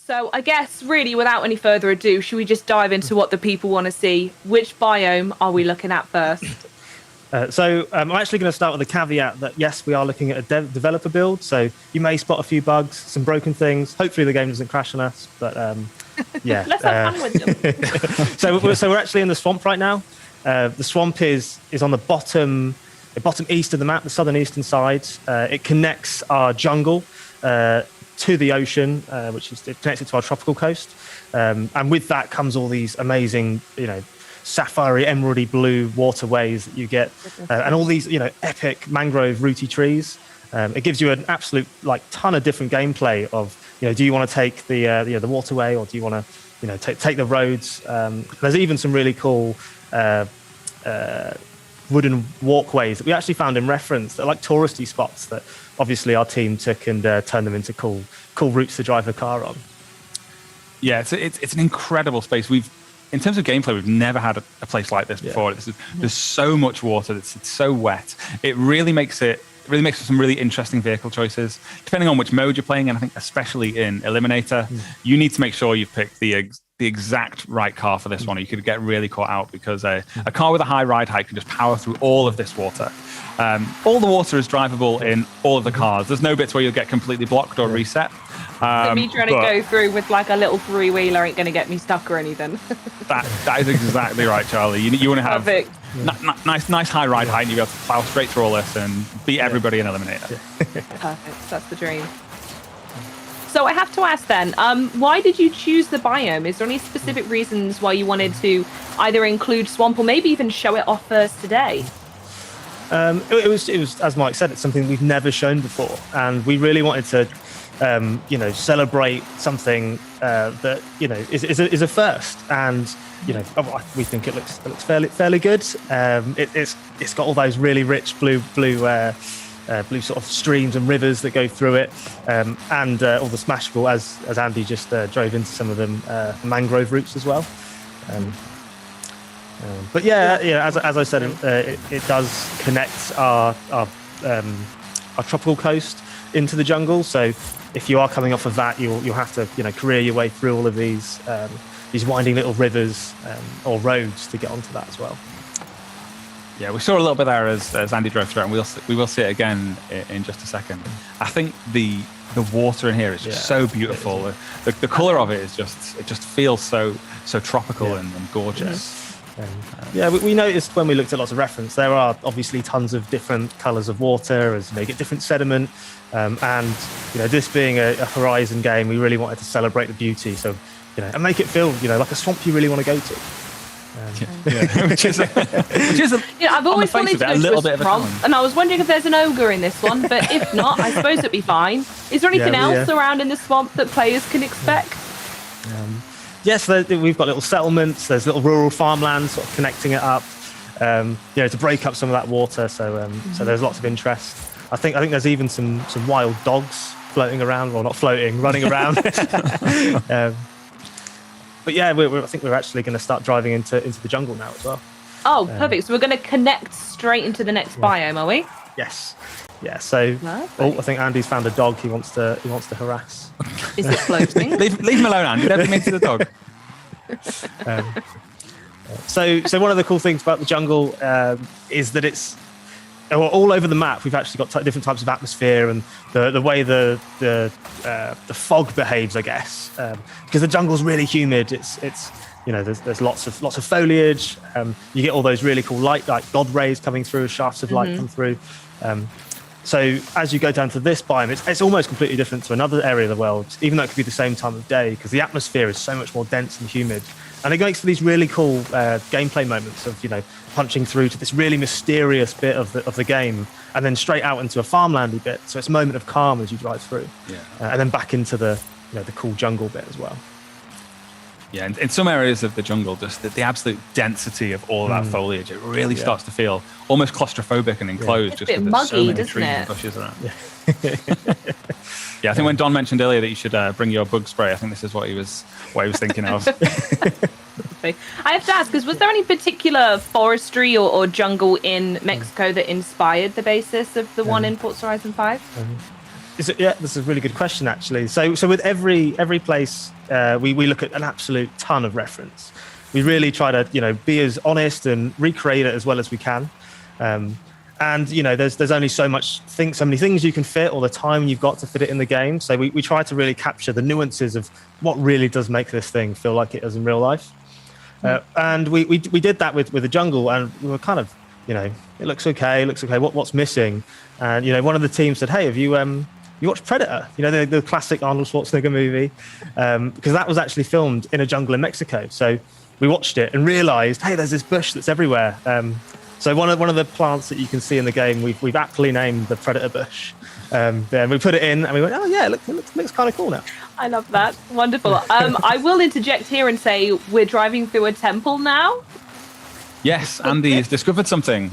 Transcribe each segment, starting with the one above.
So I guess really without any further ado, should we just dive into what the people want to see? Which biome are we looking at first? I'm actually going to start with a caveat that, yes, we are looking at a developer build. So you may spot a few bugs, some broken things. Hopefully the game doesn't crash on us. But yeah. Let's have fun with them. So we're actually in the swamp right now. The swamp is on the bottom east of the map, the southern eastern side. It connects our jungle to the ocean, which is connected to our tropical coast. And with that comes all these amazing, sapphire emeraldy blue waterways that you get, and all these epic mangrove rooty trees. It gives you an absolute ton of different gameplay of do you want to take the waterway, or do you want to take the roads. There's even some really cool wooden walkways that we actually found in reference. They're like touristy spots that obviously our team took and turned them into cool routes to drive a car on. Yeah, it's an incredible space. In terms of gameplay, we've never had a place like this before. There's so much water. It's so wet. It really makes for some really interesting vehicle choices, depending on which mode you're playing. And I think especially in Eliminator, you need to make sure you've picked the exact right car for this one, or you could get really caught out, because a car with a high ride height can just power through all of this water. All the water is drivable in all of the cars. There's no bits where you'll get completely blocked or reset. So me trying to go through with a little three-wheeler ain't going to get me stuck or anything. That is exactly right, Charlie. You want to have nice high ride height, and you'll be able to plow straight through all this and beat everybody in Eliminator. Perfect. That's the dream. So I have to ask then, why did you choose the biome? Is there any specific reasons why you wanted to either include swamp or maybe even show it off first today? It was, as Mike said, it's something we've never shown before, and we really wanted to celebrate something that is a first, and we think it looks fairly good. It's got all those really rich blue sort of streams and rivers that go through it, and all the smashable, as Andy just drove into some of them, mangrove routes as well. But as I said, it does connect our tropical coast into the jungle. So if you are coming off of that, you'll have to career your way through all of these winding little rivers or roads to get onto that as well. Yeah, we saw a little bit there as Andy drove through it, and we will see it again in just a second. I think the water in here is just so beautiful. The colour of it is just feels so tropical and gorgeous. We noticed when we looked at lots of reference, there are obviously tons of different colours of water as you get different sediment, and this being a Horizon game, we really wanted to celebrate the beauty, so and make it feel like a swamp you really want to go to. Which is I've always wanted to go to a swamp, and I was wondering if there's an ogre in this one, but if not, I suppose it'd be fine. Is there anything else around in the swamp that players can expect? Yes, we've got little settlements. There's little rural farmlands sort of connecting it up, to break up some of that water. So there's lots of interest. I think there's even some wild dogs floating around, well, not floating, running around. But yeah, I think we're actually going to start driving into the jungle now as well. Oh, perfect. So we're going to connect straight into the next biome, are we? Yes. Yeah. So, I think Andy's found a dog he wants to harass. Is it floating? leave him alone, Andy. Don't be mean to the dog. So one of the cool things about the jungle is that it's all over the map. We've actually got different types of atmosphere, and the way the fog behaves, I guess, because the jungle's really humid. It's there's lots of foliage. You get all those really cool light, like God rays coming through, shafts of light come through. So as you go down to this biome, it's almost completely different to another area of the world, even though it could be the same time of day, because the atmosphere is so much more dense and humid. And it makes for these really cool gameplay moments of, punching through to this really mysterious bit of the game, and then straight out into a farmlandy bit. So it's a moment of calm as you drive through, and then back into the cool jungle bit as well. Yeah, and in some areas of the jungle, just the absolute density of all of that foliage, it really starts to feel almost claustrophobic and enclosed. It's a bit muggy, doesn't it? And bushes around. Yeah, I think when Don mentioned earlier that you should bring your bug spray, I think this is what he was thinking of. I have to ask, because was there any particular forestry or jungle in Mexico that inspired the basis of the one in Forza Horizon 5? This is a really good question, actually. So with every place we look at an absolute ton of reference. We really try to, be as honest and recreate it as well as we can. And there's only so many things you can fit, or the time you've got to fit it in the game. So we try to really capture the nuances of what really does make this thing feel like it does in real life. And we did that with the jungle, and we were kind of, it looks okay. What's missing? And one of the teams said, "Hey, have you watched Predator? The classic Arnold Schwarzenegger movie, because that was actually filmed in a jungle in Mexico." So we watched it and realised, hey, there's this bush that's everywhere. So one of the plants that you can see in the game, we've aptly named the Predator bush. Then we put it in and we went, oh yeah, it looks kind of cool now. I love that. Wonderful. I will interject here and say we're driving through a temple now. Yes, Andy has discovered something.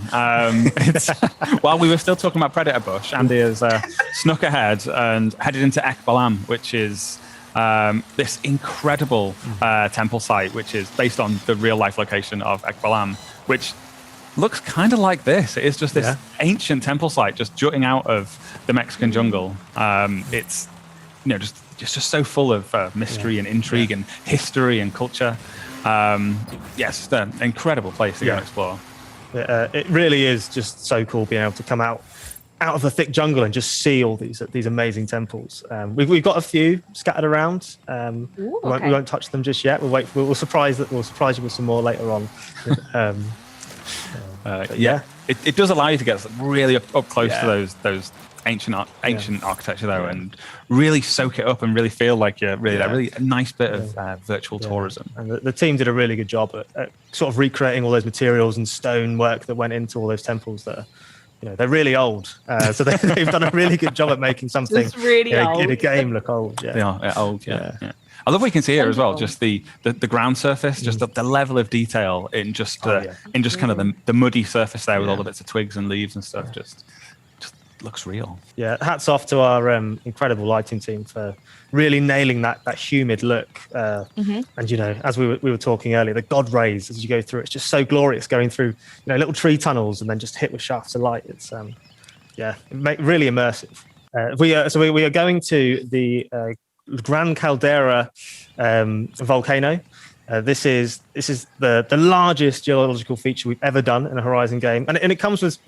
While we were still talking about Predator Bush, Andy has snuck ahead and headed into Ekbalam, which is this incredible temple site, which is based on the real life location of Ekbalam, which looks kind of like this. It is just this ancient temple site just jutting out of the Mexican jungle. It's just so full of mystery and intrigue and history and culture. Yes, it's an incredible place to go and explore. It really is just so cool being able to come out of the thick jungle and just see all these amazing temples. We've got a few scattered around. We won't touch them just yet. We'll surprise you with some more later on. It does allow you to get really up close to those ancient architecture though, and really soak it up and really feel like you're really that really nice bit of virtual tourism. And the team did a really good job at sort of recreating all those materials and stone work that went into all those temples that are, they're really old. So they've done a really good job at making something really old. In a game look old. They are old. Yeah. I love what you can see here as well. Just the ground surface, just the level of detail in just kind of the muddy surface there with all the bits of twigs and leaves and stuff. Just looks real. Yeah, hats off to our incredible lighting team for really nailing that humid look. And as we were talking earlier, the god rays as you go through, it's just so glorious going through little tree tunnels and then just hit with shafts of light. It's really immersive. We are going to the Gran Caldera volcano. This is the largest geological feature we've ever done in a Horizon game, and it comes with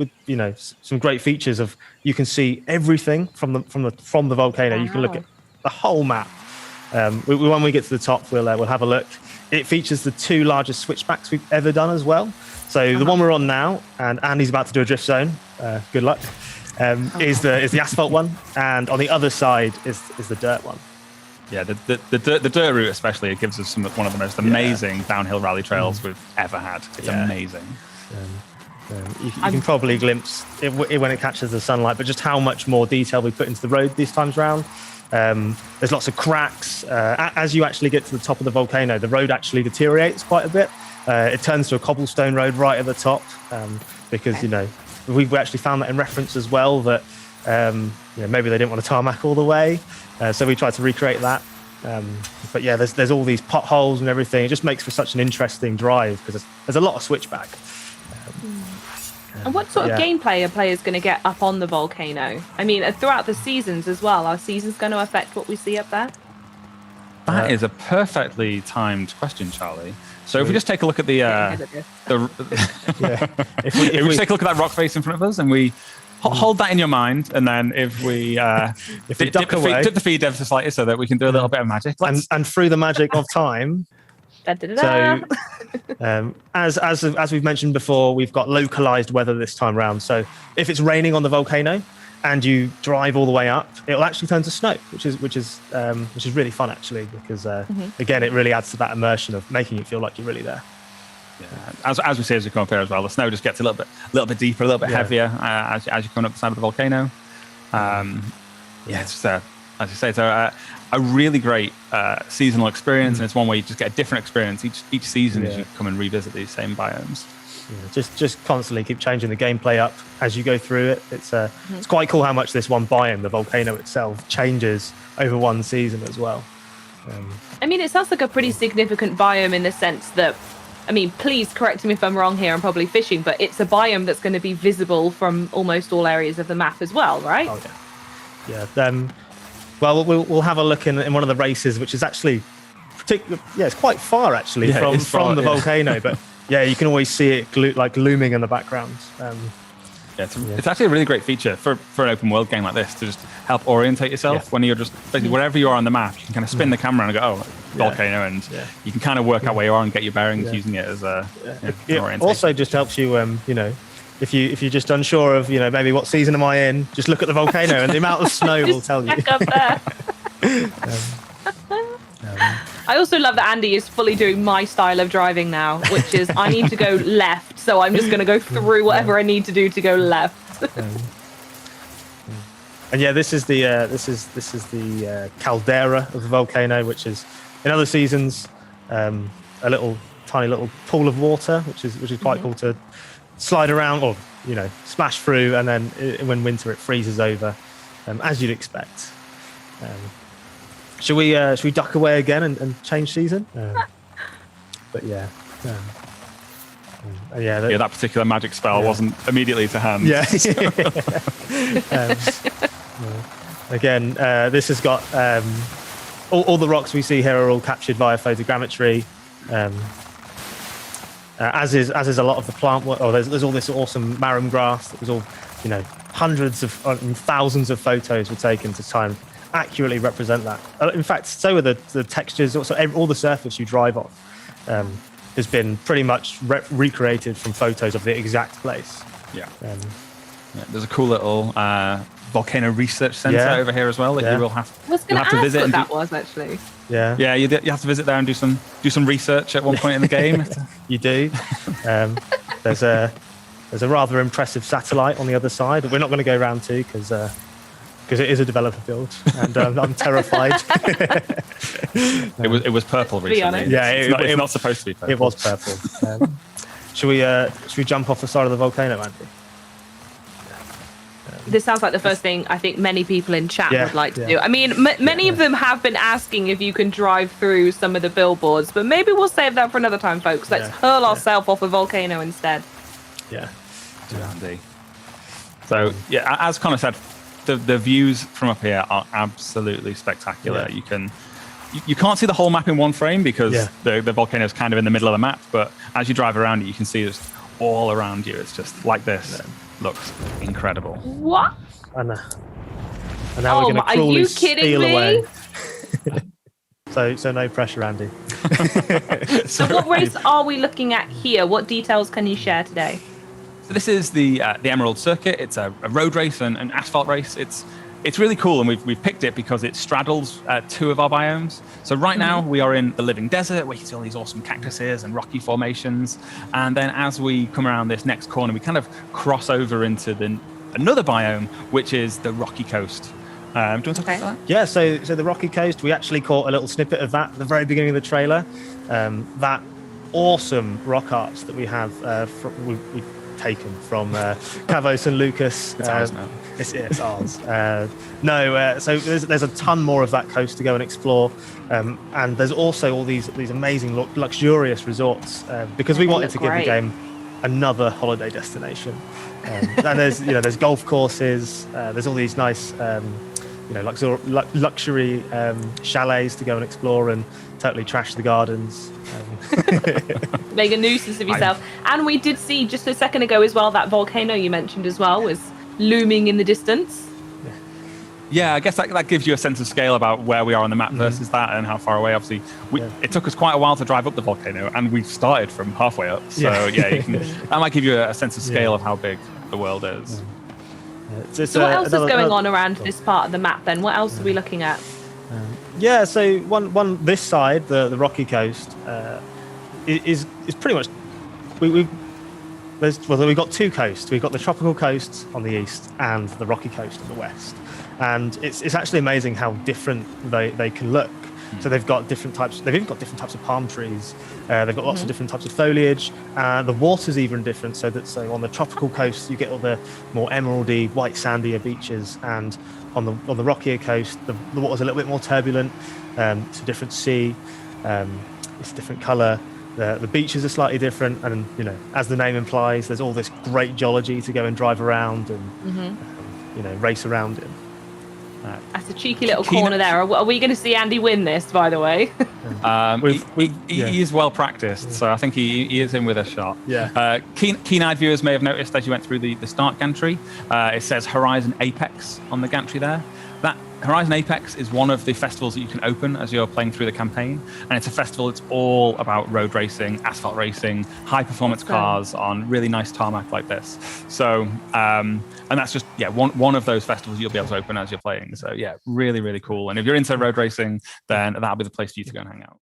some great features of you can see everything from the volcano. You can look at the whole map. When we get to the top, we'll have a look. It features the two largest switchbacks we've ever done as well. So the one we're on now, and Andy's about to do a drift zone. Good luck. Is the asphalt one, and on the other side is the dirt one. Yeah, the dirt route especially, it gives us one of the most amazing downhill rally trails we've ever had. It's amazing. You can probably glimpse it when it catches the sunlight, but just how much more detail we put into the road this times round. There's lots of cracks. As you actually get to the top of the volcano, the road actually deteriorates quite a bit. It turns to a cobblestone road right at the top because, we've actually found that in reference as well that maybe they didn't want to tarmac all the way. So we tried to recreate that. But there's all these potholes and everything. It just makes for such an interesting drive because there's a lot of switchback. And what sort of gameplay are players going to get up on the volcano? I mean, throughout the seasons as well, are seasons going to affect what we see up there? That is a perfectly timed question, Charlie. So if we just take a look at if we take a look at that rock face in front of us and we hold that in your mind, and then if we dip the feed ever so slightly so that we can do a little bit of magic, and through the magic of time. So, as we've mentioned before, we've got localized weather this time around. So if it's raining on the volcano and you drive all the way up, it'll actually turn to snow, which is really fun actually, because again, it really adds to that immersion of making it feel like you're really there. Yeah. As we say as we come up here as well, the snow just gets a little bit deeper, a little bit heavier as you come up the side of the volcano. It's as you say, it's a really great seasonal experience, and it's one where you just get a different experience each season as you come and revisit these same biomes. Just constantly keep changing the gameplay up as you go through it. It's quite cool how much this one biome, the volcano itself, changes over one season as well. I mean, it sounds like a pretty significant biome in the sense that, I mean, please correct me if I'm wrong here, I'm probably fishing, but it's a biome that's going to be visible from almost all areas of the map as well, right? Oh, yeah. Well, we'll have a look in one of the races, which is actually it's quite far actually Yeah, it's from far, the yeah. volcano, but yeah, you can always see it looming in the background. Yeah, it's actually a really great feature for an open world game like this to just help orientate yourself when you're just basically wherever you are on the map. You can kind of spin the camera and go, oh, volcano, and you can kind of work out where you are and get your bearings using it as a It orientation. also just helps you, if you're just unsure of, maybe what season am I in, just look at the volcano and the amount of snow will tell you. Back up there. I also love that Andy is fully doing my style of driving now, which is I need to go left, so I'm just going to go through whatever I need to do to go left. And yeah, this is the Caldera of the volcano, which is in other seasons a tiny little pool of water, which is quite cool to slide around or splash through, and then when winter it freezes over, as you'd expect. Should we duck away again and change season? But yeah. That particular magic spell wasn't immediately to hand. Yeah. Again, this has got all the rocks we see here are all captured via photogrammetry, as is a lot of the plant work. There's all this awesome marram grass that was all, hundreds of thousands of photos were taken to try and accurately represent that. In fact, so are the textures. Also, all the surface you drive on has been pretty much recreated from photos of the exact place. Yeah. There's a cool little volcano research center over here as well that you will have. I was going to ask what that was actually. Yeah. Yeah, you have to visit there and do some research at one point in the game. You do. There's a rather impressive satellite on the other side that we're not going to go round to because it is a developer build, and I'm terrified. It was purple recently. Yeah, it's not supposed to be purple. It was purple. Should we jump off the side of the volcano, Andy? This sounds like the first thing I think many people in chat would like to do. I mean, many of them have been asking if you can drive through some of the billboards, but maybe we'll save that for another time, folks. Let's hurl ourselves off a volcano instead. Yeah. Andy. So, as Connor said, the views from up here are absolutely spectacular. Yeah. You can't see the whole map in one frame because the volcano is kind of in the middle of the map, but as you drive around it, you can see it's all around you. It's just like this. Looks incredible. What? And now we're going to cruelly steal away. So no pressure, Andy. So what race are we looking at here? What details can you share today? So this is the Emerald Circuit. It's a road race and an asphalt race. It's really cool, and we've picked it because it straddles two of our biomes. So right now we are in the living desert, where you can see all these awesome cactuses and rocky formations. And then as we come around this next corner, we kind of cross over into another biome, which is the rocky coast. Do you want to talk about that? Yeah, so the rocky coast, we actually caught a little snippet of that at the very beginning of the trailer. That awesome rock art that we have, we've taken from Kavos and Lucas. It's ours now. It's ours. So there's a ton more of that coast to go and explore, and there's also all these amazing luxurious resorts because we wanted to give the game another holiday destination. And there's golf courses. There's all these nice luxury chalets to go and explore and totally trash the gardens. Make a nuisance of yourself. And we did see just a second ago as well that volcano you mentioned as well was looming in the distance. Yeah, I guess that gives you a sense of scale about where we are on the map versus that and how far away. Obviously, it took us quite a while to drive up the volcano, and we started from halfway up. So that might give you a sense of scale of how big the world is. So what else is going on around this part of the map then? What else are we looking at? So one this side, the rocky coast, is pretty much we've got two coasts. We've got the tropical coast on the east and the rocky coast on the west, and it's actually amazing how different they can look. So they've got different types. They've even got different types of palm trees. They've got lots of different types of foliage. The water's even different. So on the tropical coast, you get all the more emeraldy, white sandier beaches, and on the rockier coast, the water's a little bit more turbulent. It's a different sea. It's a different colour. The beaches are slightly different, and as the name implies, there's all this great geology to go and drive around and race around in. That's a cheeky little corner there. Are we going to see Andy win this, by the way? He is well practiced, so I think he is in with a shot. Yeah. Keen-eyed viewers may have noticed as you went through the start gantry, it says Horizon Apex on the gantry there. That Horizon Apex is one of the festivals that you can open as you're playing through the campaign, and it's a festival that's all about road racing, asphalt racing, high-performance cars on really nice tarmac like this. So, and that's just one of those festivals you'll be able to open as you're playing. So yeah, really, really cool. And if you're into road racing, then that'll be the place for you to go and hang out.